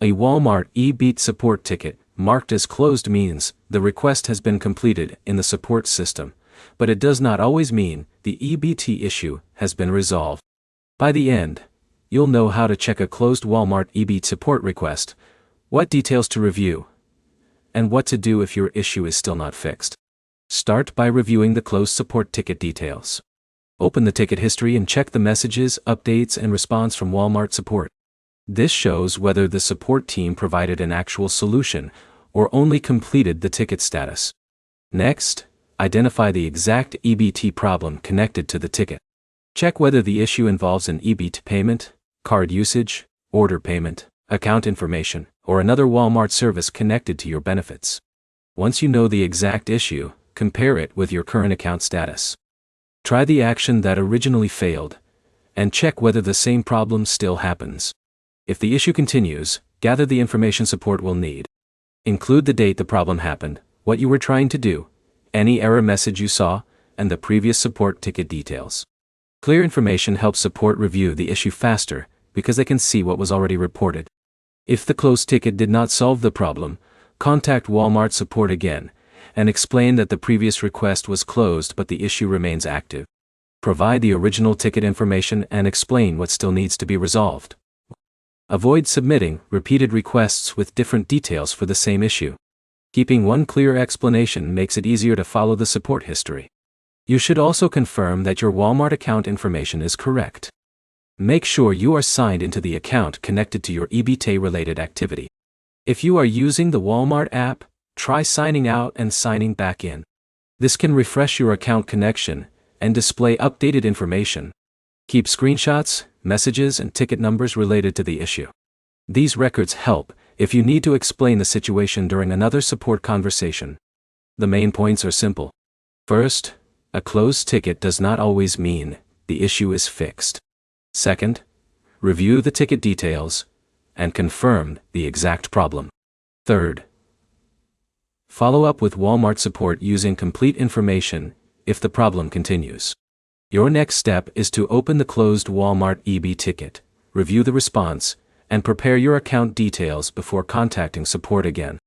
A Walmart EBT support ticket marked as closed means the request has been completed in the support system, but it does not always mean the EBT issue has been resolved. By the end, you'll know how to check a closed Walmart EBT support request, what details to review, and what to do if your issue is still not fixed. Start by reviewing the closed support ticket details. Open the ticket history and check the messages, updates, and response from Walmart support. This shows whether the support team provided an actual solution or only completed the ticket status. Next, identify the exact EBT problem connected to the ticket. Check whether the issue involves an EBT payment, card usage, order payment, account information, or another Walmart service connected to your benefits. Once you know the exact issue, compare it with your current account status. Try the action that originally failed, and check whether the same problem still happens. If the issue continues, gather the information support will need. Include the date the problem happened, what you were trying to do, any error message you saw, and the previous support ticket details. Clear information helps support review the issue faster because they can see what was already reported. If the closed ticket did not solve the problem, contact Walmart support again and explain that the previous request was closed but the issue remains active. Provide the original ticket information and explain what still needs to be resolved. Avoid submitting repeated requests with different details for the same issue. Keeping one clear explanation makes it easier to follow the support history. You should also confirm that your Walmart account information is correct. Make sure you are signed into the account connected to your EBT-related activity. If you are using the Walmart app, try signing out and signing back in. This can refresh your account connection and display updated information. Keep screenshots, messages, and ticket numbers related to the issue. These records help if you need to explain the situation during another support conversation. The main points are simple. First, a closed ticket does not always mean the issue is fixed. Second, review the ticket details and confirm the exact problem. Third, follow up with Walmart support using complete information if the problem continues. Your next step is to open the closed Walmart EBT ticket, review the response, and prepare your account details before contacting support again.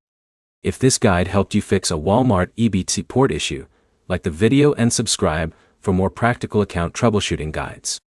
If this guide helped you fix a Walmart EBT support issue, like the video and subscribe for more practical account troubleshooting guides.